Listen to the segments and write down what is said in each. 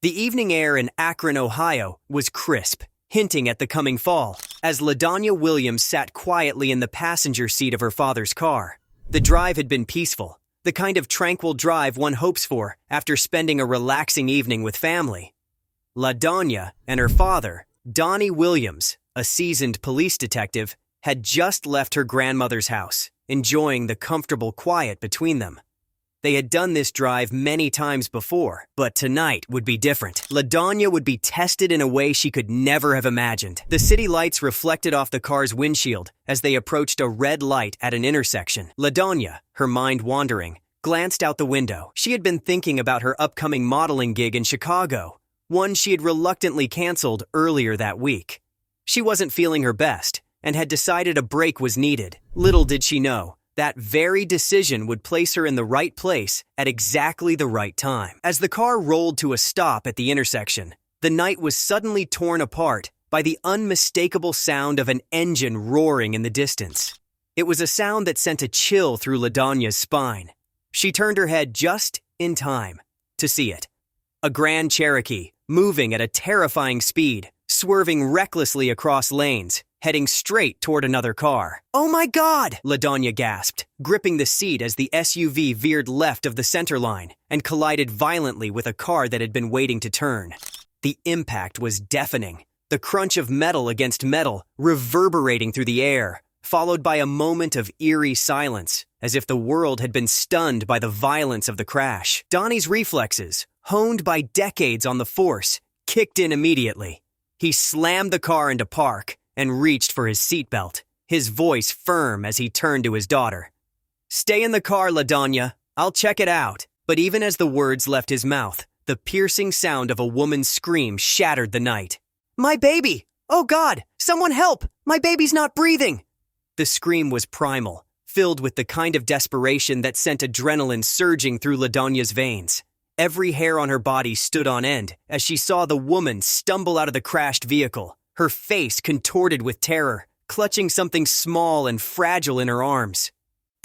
The evening air in Akron, Ohio, was crisp, hinting at the coming fall, as LaDanya Williams sat quietly in the passenger seat of her father's car. The drive had been peaceful, the kind of tranquil drive one hopes for after spending a relaxing evening with family. LaDanya and her father, Donnie Williams, a seasoned police detective, had just left her grandmother's house, enjoying the comfortable quiet between them. They had done this drive many times before, but tonight would be different. LaDanya would be tested in a way she could never have imagined. The city lights reflected off the car's windshield as they approached a red light at an intersection. LaDanya, her mind wandering, glanced out the window. She had been thinking about her upcoming modeling gig in Chicago, one she had reluctantly canceled earlier that week. She wasn't feeling her best and had decided a break was needed. Little did she know, that very decision would place her in the right place at exactly the right time. As the car rolled to a stop at the intersection, the night was suddenly torn apart by the unmistakable sound of an engine roaring in the distance. It was a sound that sent a chill through LaDanya's spine. She turned her head just in time to see it. A Grand Cherokee, moving at a terrifying speed, swerving recklessly across lanes, heading straight toward another car. "Oh my God!" LaDanya gasped, gripping the seat as the SUV veered left of the center line and collided violently with a car that had been waiting to turn. The impact was deafening, the crunch of metal against metal reverberating through the air, followed by a moment of eerie silence, as if the world had been stunned by the violence of the crash. Donnie's reflexes, honed by decades on the force, kicked in immediately. He slammed the car into park and reached for his seatbelt, his voice firm as he turned to his daughter. "Stay in the car, LaDanya. I'll check it out." But even as the words left his mouth, the piercing sound of a woman's scream shattered the night. "My baby! Oh God! Someone help! My baby's not breathing!" The scream was primal, filled with the kind of desperation that sent adrenaline surging through LaDanya's veins. Every hair on her body stood on end as she saw the woman stumble out of the crashed vehicle, her face contorted with terror, clutching something small and fragile in her arms.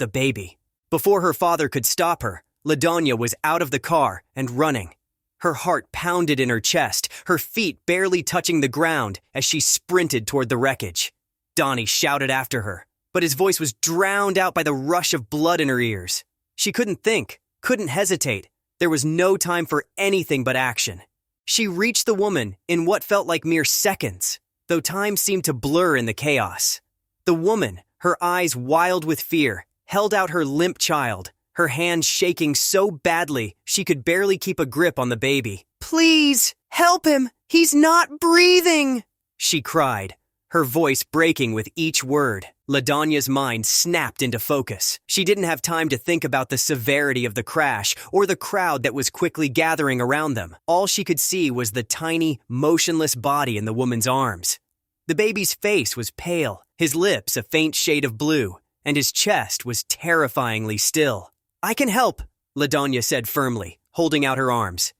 The baby. Before her father could stop her, LaDanya was out of the car and running. Her heart pounded in her chest, her feet barely touching the ground as she sprinted toward the wreckage. Donnie shouted after her, but his voice was drowned out by the rush of blood in her ears. She couldn't think, couldn't hesitate. There was no time for anything but action. She reached the woman in what felt like mere seconds, though time seemed to blur in the chaos. The woman, her eyes wild with fear, held out her limp child, her hands shaking so badly she could barely keep a grip on the baby. "Please, help him! He's not breathing!" she cried, her voice breaking with each word. LaDanya's mind snapped into focus. She didn't have time to think about the severity of the crash or the crowd that was quickly gathering around them. All she could see was the tiny, motionless body in the woman's arms. The baby's face was pale, his lips a faint shade of blue, and his chest was terrifyingly still. "I can help," LaDanya said firmly, holding out her arms.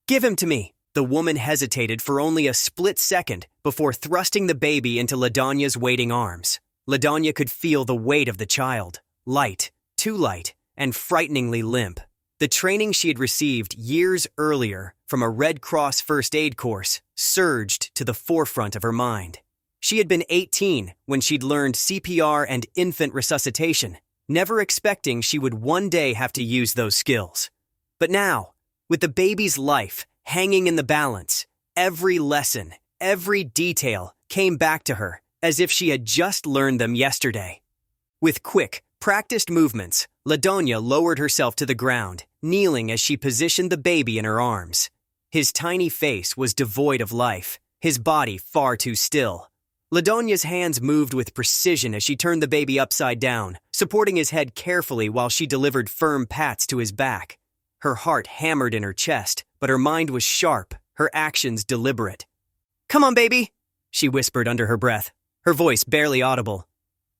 "Give him to me." The woman hesitated for only a split second before thrusting the baby into LaDanya's waiting arms. LaDanya could feel the weight of the child, light, too light, and frighteningly limp. The training she had received years earlier from a Red Cross first aid course surged to the forefront of her mind. She had been 18 when she'd learned CPR and infant resuscitation, never expecting she would one day have to use those skills. But now, with the baby's life hanging in the balance, every lesson, every detail came back to her as if she had just learned them yesterday. With quick, practiced movements, LaDanya lowered herself to the ground, kneeling as she positioned the baby in her arms. His tiny face was devoid of life, his body far too still. LaDanya's hands moved with precision as she turned the baby upside down, supporting his head carefully while she delivered firm pats to his back. Her heart hammered in her chest, but her mind was sharp, her actions deliberate. "Come on, baby," she whispered under her breath, her voice barely audible.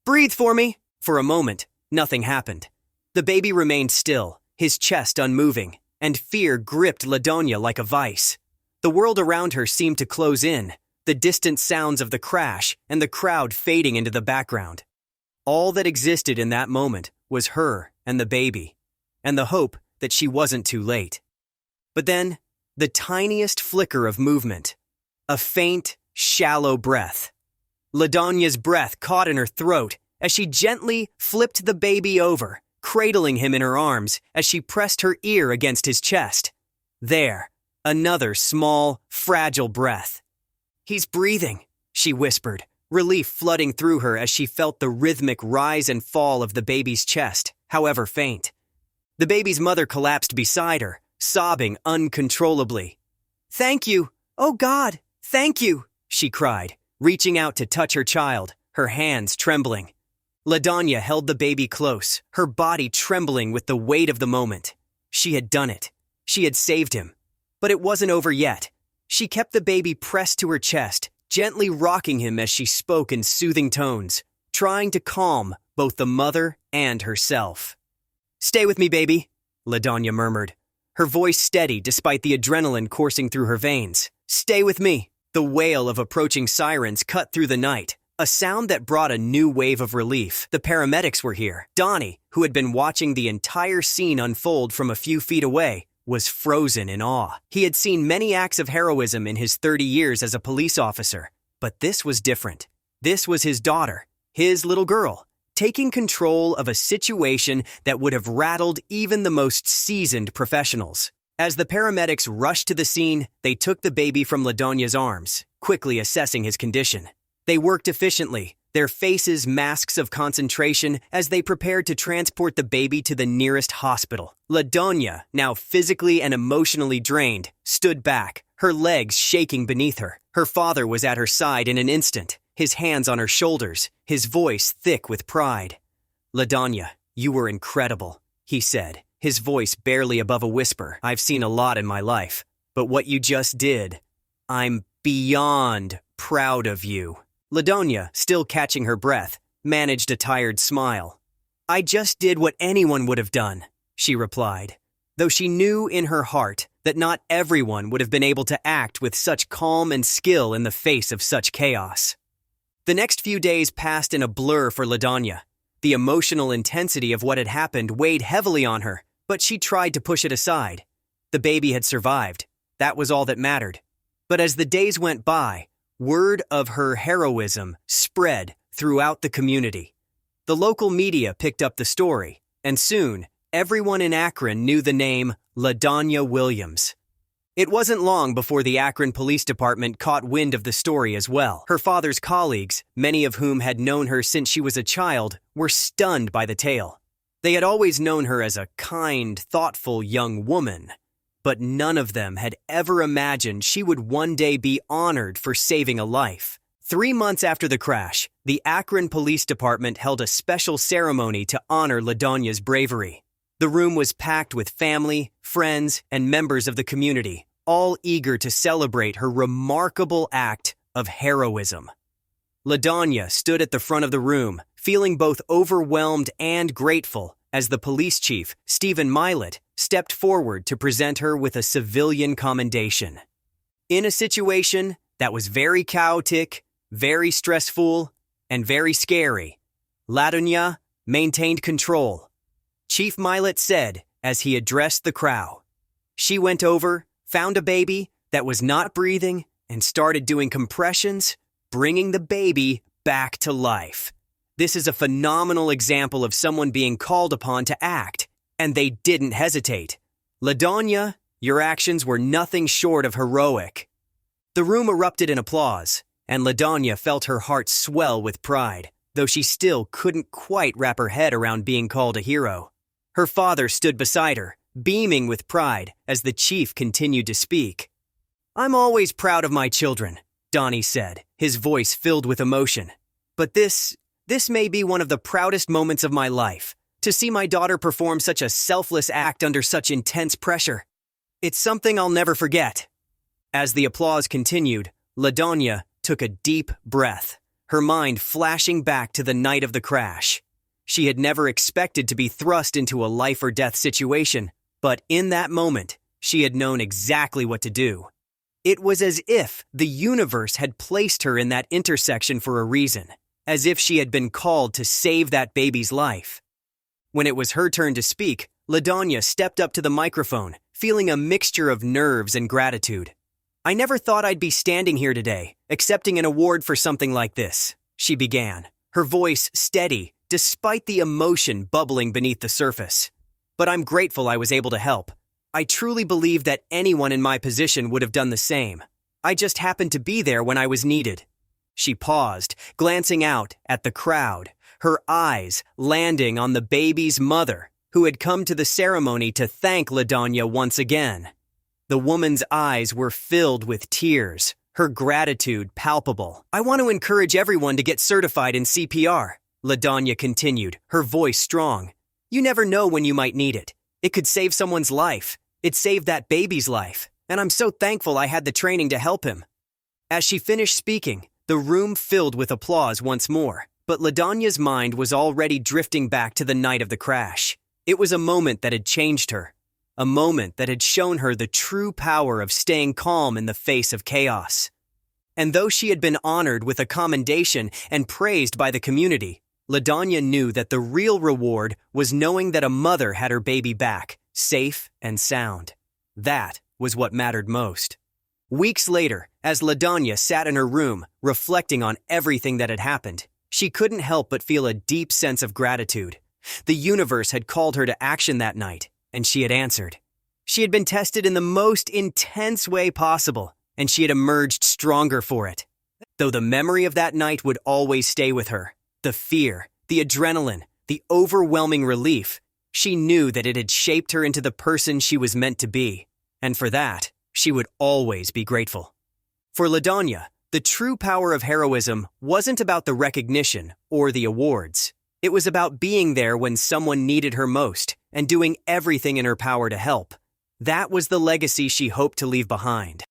"Breathe for me." For a moment, nothing happened. The baby remained still, his chest unmoving, and fear gripped LaDanya like a vice. The world around her seemed to close in, the distant sounds of the crash and the crowd fading into the background. All that existed in that moment was her and the baby, and the hope that she wasn't too late. But then, The tiniest flicker of movement. A faint, shallow breath. LaDonya's breath caught in her throat as she gently flipped the baby over, cradling him in her arms as she pressed her ear against his chest. There, another small, fragile breath. "He's breathing," she whispered, relief flooding through her as she felt the rhythmic rise and fall of the baby's chest, however faint. The baby's mother collapsed beside her, sobbing uncontrollably. "Thank you! Oh God, thank you!" she cried, reaching out to touch her child, her hands trembling. LaDonya held the baby close, her body trembling with the weight of the moment. She had done it. She had saved him. But it wasn't over yet. She kept the baby pressed to her chest, gently rocking him as she spoke in soothing tones, trying to calm both the mother and herself. "Stay with me, baby," LaDonya murmured, her voice steady despite the adrenaline coursing through her veins. "Stay with me." The wail of approaching sirens cut through the night, a sound that brought a new wave of relief. The paramedics were here. Donnie, who had been watching the entire scene unfold from a few feet away, was frozen in awe. He had seen many acts of heroism in his 30 years as a police officer, but this was different. This was his daughter, his little girl, taking control of a situation that would have rattled even the most seasoned professionals. As the paramedics rushed to the scene, they took the baby from LaDonya's arms, quickly assessing his condition. They worked efficiently, their faces masks of concentration as they prepared to transport the baby to the nearest hospital. LaDonya, now physically and emotionally drained, stood back, her legs shaking beneath her. Her father was at her side in an instant, his hands on her shoulders, his voice thick with pride. "LaDonya, you were incredible," he said, his voice barely above a whisper. "I've seen a lot in my life, but what you just did, I'm beyond proud of you." LaDonya, still catching her breath, managed a tired smile. "I just did what anyone would have done," she replied, though she knew in her heart that not everyone would have been able to act with such calm and skill in the face of such chaos. The next few days passed in a blur for LaDonya. The emotional intensity of what had happened weighed heavily on her, but she tried to push it aside. The baby had survived. That was all that mattered. But as the days went by, word of her heroism spread throughout the community. The local media picked up the story, and soon, everyone in Akron knew the name LaDonya Williams. It wasn't long before the Akron Police Department caught wind of the story as well. Her father's colleagues, many of whom had known her since she was a child, were stunned by the tale. They had always known her as a kind, thoughtful young woman, but none of them had ever imagined she would one day be honored for saving a life. 3 months after the crash, the Akron Police Department held a special ceremony to honor LaDonya's bravery. The room was packed with family, friends, and members of the community, all eager to celebrate her remarkable act of heroism. LaDonya stood at the front of the room, feeling both overwhelmed and grateful as the police chief, Stephen Milet, stepped forward to present her with a civilian commendation. In a situation that was very chaotic, very stressful, and very scary, LaDonya maintained control. Chief Milet said as he addressed the crowd. She went over, found a baby that was not breathing, and started doing compressions, bringing the baby back to life. This is a phenomenal example of someone being called upon to act, and they didn't hesitate. LaDonya, your actions were nothing short of heroic. The room erupted in applause, and LaDonya felt her heart swell with pride, though she still couldn't quite wrap her head around being called a hero. Her father stood beside her, beaming with pride as the chief continued to speak. "I'm always proud of my children," Donnie said, his voice filled with emotion. "But this may be one of the proudest moments of my life, to see my daughter perform such a selfless act under such intense pressure. It's something I'll never forget." As the applause continued, LaDonya took a deep breath, her mind flashing back to the night of the crash. She had never expected to be thrust into a life-or-death situation, but in that moment, she had known exactly what to do. It was as if the universe had placed her in that intersection for a reason, as if she had been called to save that baby's life. When it was her turn to speak, LaDonya stepped up to the microphone, feeling a mixture of nerves and gratitude. "I never thought I'd be standing here today, accepting an award for something like this," she began, her voice steady despite the emotion bubbling beneath the surface. "But I'm grateful I was able to help. I truly believe that anyone in my position would have done the same. I just happened to be there when I was needed." She paused, glancing out at the crowd, her eyes landing on the baby's mother, who had come to the ceremony to thank LaDanya once again. The woman's eyes were filled with tears, her gratitude palpable. "I want to encourage everyone to get certified in CPR," LaDanya continued, her voice strong. "You never know when you might need it. It could save someone's life. It saved that baby's life, and I'm so thankful I had the training to help him." As she finished speaking, the room filled with applause once more, but LaDanya's mind was already drifting back to the night of the crash. It was a moment that had changed her, a moment that had shown her the true power of staying calm in the face of chaos. And though she had been honored with a commendation and praised by the community, LaDanya knew that the real reward was knowing that a mother had her baby back, safe and sound. That was what mattered most. Weeks later, as LaDanya sat in her room, reflecting on everything that had happened, she couldn't help but feel a deep sense of gratitude. The universe had called her to action that night, and she had answered. She had been tested in the most intense way possible, and she had emerged stronger for it. Though the memory of that night would always stay with her, the fear, the adrenaline, the overwhelming relief, she knew that it had shaped her into the person she was meant to be, and for that, she would always be grateful. For LaDanya, the true power of heroism wasn't about the recognition or the awards. It was about being there when someone needed her most and doing everything in her power to help. That was the legacy she hoped to leave behind.